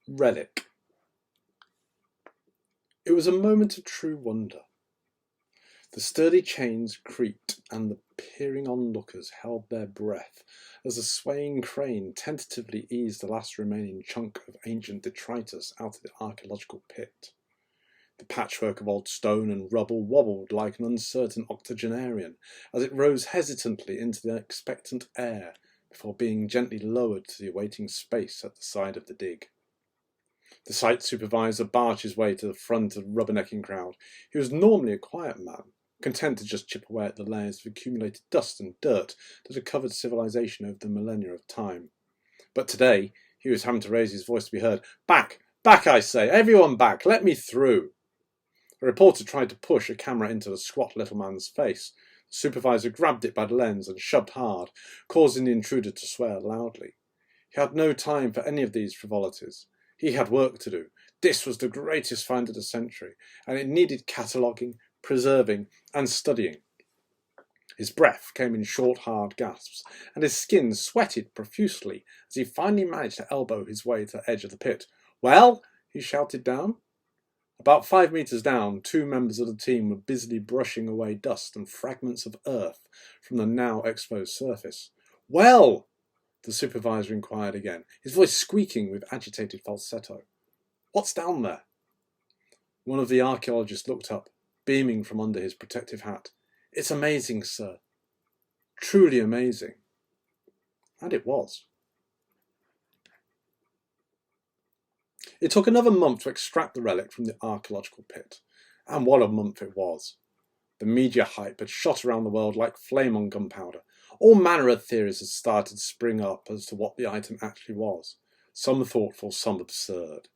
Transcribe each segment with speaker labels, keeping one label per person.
Speaker 1: Relic. It was a moment of true wonder. The sturdy chains creaked and the peering onlookers held their breath as the swaying crane tentatively eased the last remaining chunk of ancient detritus out of the archaeological pit. The patchwork of old stone and rubble wobbled like an uncertain octogenarian as it rose hesitantly into the expectant air before being gently lowered to the awaiting space at the side of the dig. The site supervisor barged his way to the front of the rubbernecking crowd. He was normally a quiet man, content to just chip away at the layers of accumulated dust and dirt that had covered civilization over the millennia of time. But today, he was having to raise his voice to be heard. "Back! Back, I say! Everyone back! Let me through!" A reporter tried to push a camera into the squat little man's face. The supervisor grabbed it by the lens and shoved hard, causing the intruder to swear loudly. He had no time for any of these frivolities. He had work to do. This was the greatest find of the century, and it needed cataloguing, preserving, and studying. His breath came in short, hard gasps, and his skin sweated profusely as he finally managed to elbow his way to the edge of the pit. "Well?" he shouted down. About 5 meters down, 2 members of the team were busily brushing away dust and fragments of earth from the now exposed surface. "Well?" the supervisor inquired again, his voice squeaking with agitated falsetto. "What's down there?" One of the archaeologists looked up, beaming from under his protective hat. "It's amazing, sir. Truly amazing." And it was. It took another month to extract the relic from the archaeological pit. And what a month it was. The media hype had shot around the world like flame on gunpowder. All manner of theories had started to spring up as to what the item actually was. Some thoughtful, some absurd.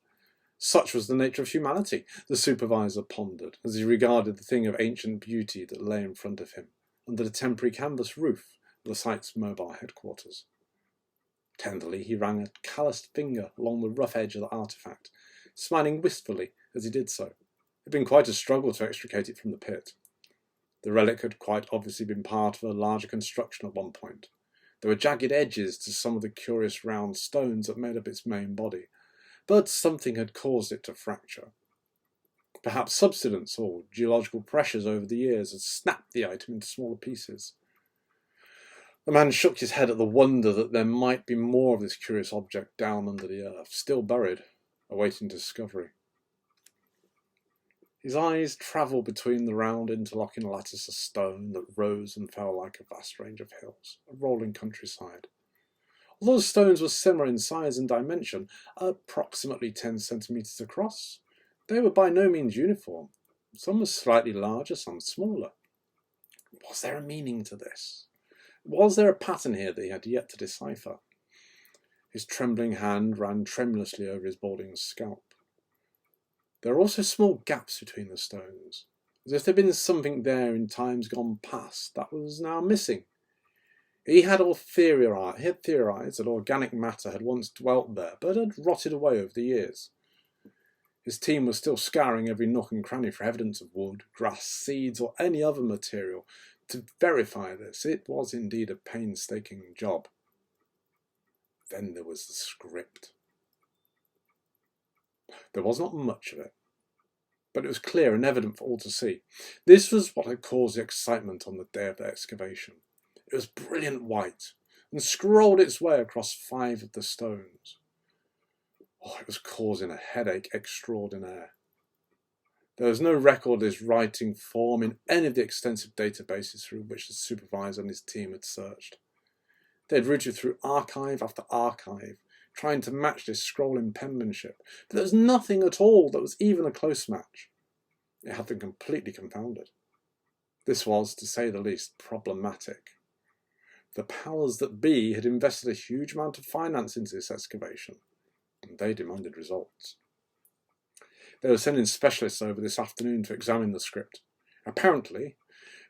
Speaker 1: Such was the nature of humanity, the supervisor pondered, as he regarded the thing of ancient beauty that lay in front of him, under the temporary canvas roof of the site's mobile headquarters. Tenderly, he ran a calloused finger along the rough edge of the artifact, smiling wistfully as he did so. It had been quite a struggle to extricate it from the pit. The relic had quite obviously been part of a larger construction at one point. There were jagged edges to some of the curious round stones that made up its main body, but something had caused it to fracture. Perhaps subsidence or geological pressures over the years had snapped the item into smaller pieces. The man shook his head at the wonder that there might be more of this curious object down under the earth, still buried, awaiting discovery. His eyes travelled between the round interlocking lattice of stone that rose and fell like a vast range of hills, a rolling countryside. Although the stones were similar in size and dimension, approximately 10 centimetres across, they were by no means uniform. Some were slightly larger, some smaller. Was there a meaning to this? Was there a pattern here that he had yet to decipher? His trembling hand ran tremulously over his balding scalp. There were also small gaps between the stones, as if there had been something there in times gone past that was now missing. He had theorized that organic matter had once dwelt there, but had rotted away over the years. His team was still scouring every nook and cranny for evidence of wood, grass, seeds, or any other material. To verify this, it was indeed a painstaking job. Then there was the script. There was not much of it, but it was clear and evident for all to see. This was what had caused the excitement on the day of the excavation. It was brilliant white and scrolled its way across 5 of the stones. Oh, it was causing a headache extraordinaire. There was no record of this writing form in any of the extensive databases through which the supervisor and his team had searched. They had routed through archive after archive, trying to match this scrolling penmanship, but there was nothing at all that was even a close match. It had been completely confounded. This was, to say the least, problematic. The powers that be had invested a huge amount of finance into this excavation, and they demanded results. They were sending specialists over this afternoon to examine the script. Apparently,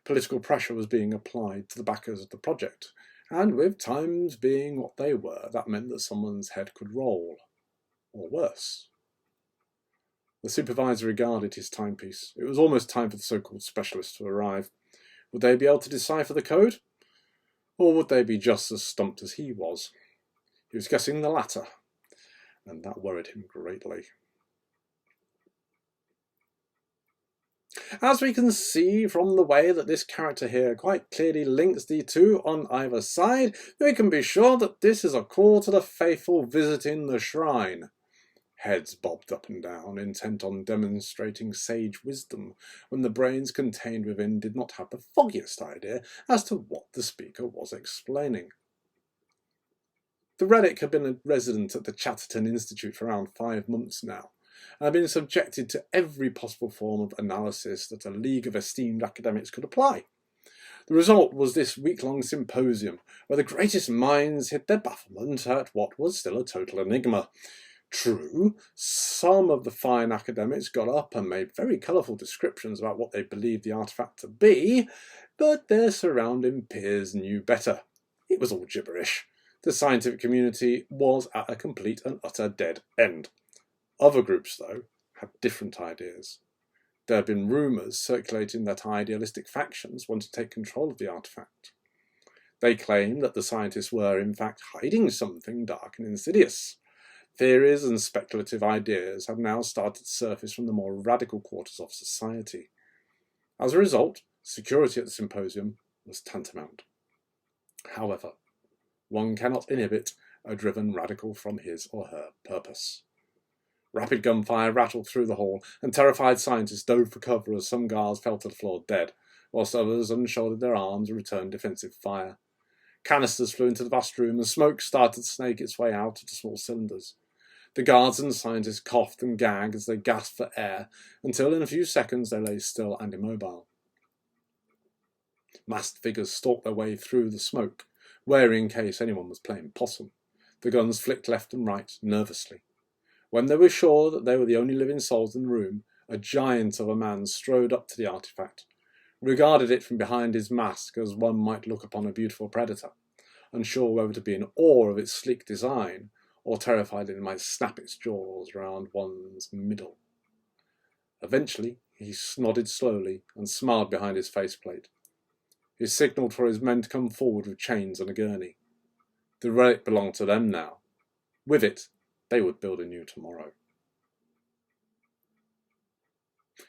Speaker 1: political pressure was being applied to the backers of the project, and with times being what they were, that meant that someone's head could roll. Or worse. The supervisor regarded his timepiece. It was almost time for the so-called specialists to arrive. Would they be able to decipher the code? Or would they be just as stumped as he was? He was guessing the latter. and that worried him greatly. As we can see from the way that this character here quite clearly links the two on either side, we can be sure that this is a call to the faithful visiting the shrine. Heads bobbed up and down, intent on demonstrating sage wisdom, when the brains contained within did not have the foggiest idea as to what the speaker was explaining. The Relic had been a resident at the Chatterton Institute for around 5 months now, and had been subjected to every possible form of analysis that a league of esteemed academics could apply. The result was this week-long symposium, where the greatest minds hid their bafflement at what was still a total enigma. True, some of the fine academics got up and made very colourful descriptions about what they believed the artefact to be, but their surrounding peers knew better. It was all gibberish. The scientific community was at a complete and utter dead end. Other groups, though, had different ideas. There had been rumours circulating that idealistic factions wanted to take control of the artefact. They claimed that the scientists were, in fact, hiding something dark and insidious. Theories and speculative ideas had now started to surface from the more radical quarters of society. As a result, security at the symposium was tantamount. However, one cannot inhibit a driven radical from his or her purpose. Rapid gunfire rattled through the hall, and terrified scientists dove for cover as some guards fell to the floor dead, whilst others unshouldered their arms and returned defensive fire. Canisters flew into the vast room, and smoke started to snake its way out into small cylinders. The guards and scientists coughed and gagged as they gasped for air, until in a few seconds they lay still and immobile. Masked figures stalked their way through the smoke, wary in case anyone was playing possum. The guns flicked left and right, nervously. When they were sure that they were the only living souls in the room, a giant of a man strode up to the artefact, regarded it from behind his mask as one might look upon a beautiful predator, unsure whether to be in awe of its sleek design, or terrified that it might snap its jaws round one's middle. Eventually, he nodded slowly and smiled behind his faceplate. He signalled for his men to come forward with chains and a gurney. The relic belonged to them now. With it, they would build a new tomorrow.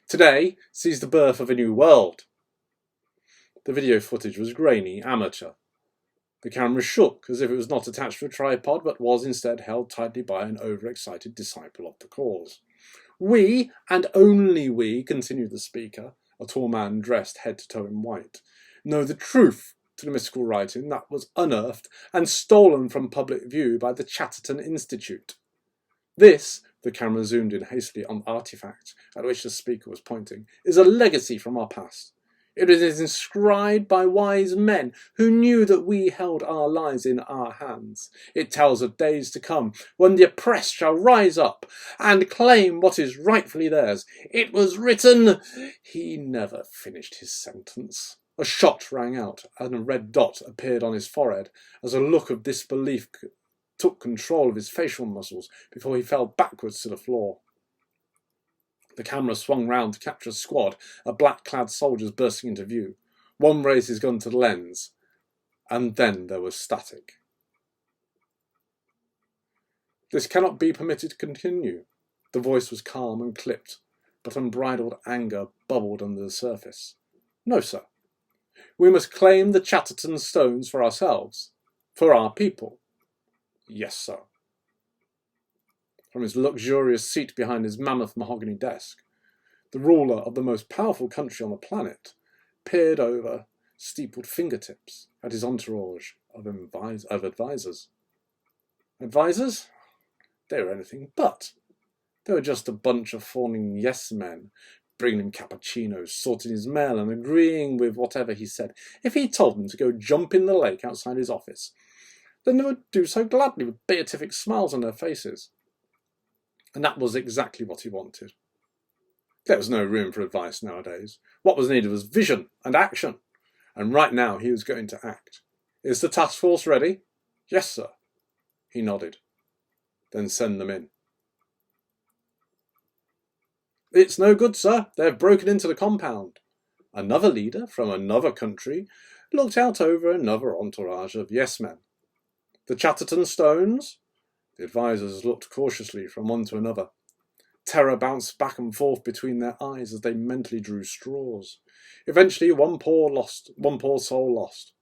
Speaker 1: Today sees the birth of a new world. The video footage was grainy, amateur. The camera shook as if it was not attached to a tripod, but was instead held tightly by an overexcited disciple of the cause. We, and only we, continued the speaker, a tall man dressed head to toe in white, know the truth to the mystical writing that was unearthed and stolen from public view by the Chatterton Institute. This, the camera zoomed in hastily on the artefact at which the speaker was pointing, is a legacy from our past. It is inscribed by wise men who knew that we held our lives in our hands. It tells of days to come when the oppressed shall rise up and claim what is rightfully theirs. It was written. He never finished his sentence. A shot rang out and a red dot appeared on his forehead as a look of disbelief took control of his facial muscles before he fell backwards to the floor. The camera swung round to capture a squad of black-clad soldiers bursting into view. One raised his gun to the lens, and then there was static. This cannot be permitted to continue. The voice was calm and clipped, but unbridled anger bubbled under the surface. No, sir. We must claim the Chatterton stones for ourselves, for our people. Yes, sir. From his luxurious seat behind his mammoth mahogany desk, the ruler of the most powerful country on the planet peered over steepled fingertips at his entourage of advisors. Advisors? They were anything but. They were just a bunch of fawning yes-men, bringing him cappuccinos, sorting his mail and agreeing with whatever he said. If he told them to go jump in the lake outside his office, then they would do so gladly with beatific smiles on their faces. And that was exactly what he wanted. There was no room for advice nowadays. What was needed was vision and action. And right now he was going to act. Is the task force ready? Yes, sir. He nodded. Then send them in. It's no good, sir. They've broken into the compound. Another leader from another country looked out over another entourage of yes-men. The Chatterton stones? The advisers looked cautiously from one to another. Terror bounced back and forth between their eyes as they mentally drew straws. Eventually, one poor soul lost.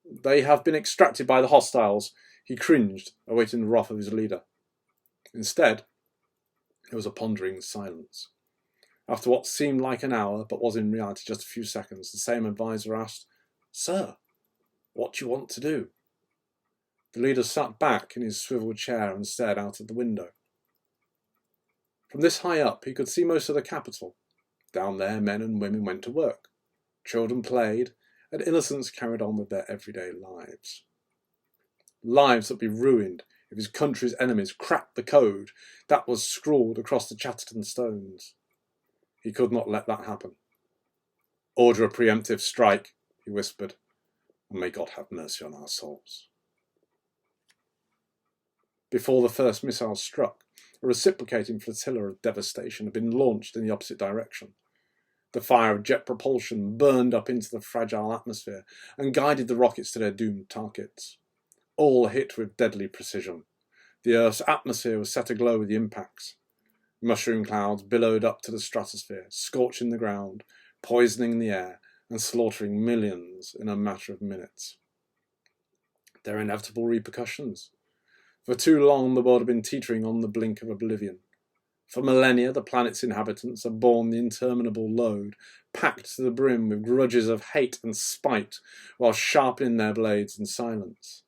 Speaker 1: They have been extracted by the hostiles. He cringed, awaiting the wrath of his leader. Instead, there was a pondering silence. After what seemed like an hour, but was in reality just a few seconds, the same advisor asked, "Sir, what do you want to do?" The leader sat back in his swivel chair and stared out of the window. From this high up, he could see most of the capital. Down there, men and women went to work. Children played, and innocents carried on with their everyday lives. Lives that would be ruined if his country's enemies cracked the code that was scrawled across the Chatterton stones. He could not let that happen. "Order a preemptive strike," he whispered, "and may God have mercy on our souls." Before the first missile struck, a reciprocating flotilla of devastation had been launched in the opposite direction. The fire of jet propulsion burned up into the fragile atmosphere and guided the rockets to their doomed targets. All hit with deadly precision. The Earth's atmosphere was set aglow with the impacts. Mushroom clouds billowed up to the stratosphere, scorching the ground, poisoning the air, and slaughtering millions in a matter of minutes. There are inevitable repercussions. For too long, the world had been teetering on the blink of oblivion. For millennia, the planet's inhabitants had borne the interminable load, packed to the brim with grudges of hate and spite, while sharpening their blades in silence.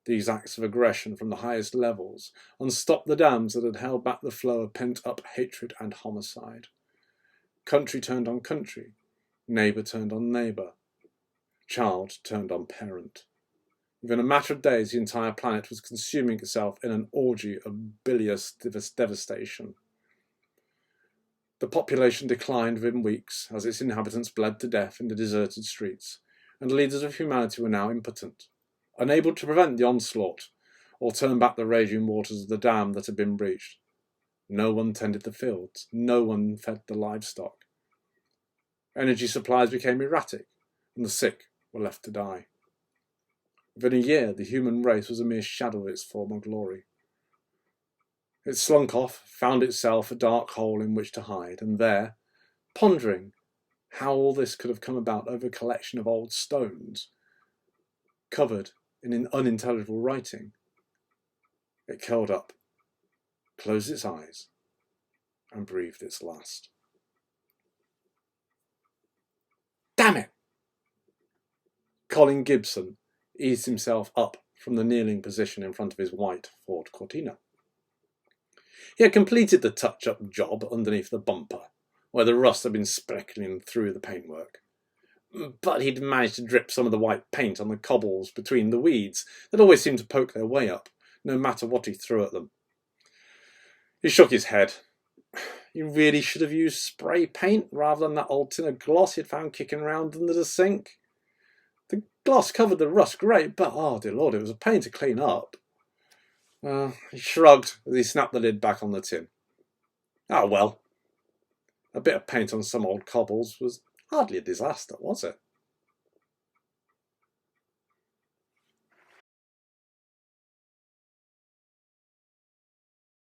Speaker 1: These acts of aggression from the highest levels unstopped the dams that had held back the flow of pent-up hatred and homicide. Country turned on country, neighbour turned on neighbour, child turned on parent. Within a matter of days, the entire planet was consuming itself in an orgy of bilious devastation. The population declined within weeks as its inhabitants bled to death in the deserted streets, and the leaders of humanity were now impotent, unable to prevent the onslaught or turn back the raging waters of the dam that had been breached. No one tended the fields, no one fed the livestock. Energy supplies became erratic, and the sick were left to die. Within a year, the human race was a mere shadow of its former glory. It slunk off, found itself a dark hole in which to hide, and there, pondering how all this could have come about over a collection of old stones, covered in unintelligible writing, it curled up, closed its eyes, and breathed its last. Damn it! Colin Gibson eased himself up from the kneeling position in front of his white Ford Cortina. He had completed the touch-up job underneath the bumper, where the rust had been speckling through the paintwork. But he'd managed to drip some of the white paint on the cobbles between the weeds that always seemed to poke their way up, no matter what he threw at them. He shook his head. He really should have used spray paint rather than that old tin of gloss he'd found kicking around under the sink. The gloss covered the rust great, but, oh dear Lord, it was a pain to clean up. He shrugged as he snapped the lid back on the tin. Ah, well. A bit of paint on some old cobbles was hardly a disaster, was it?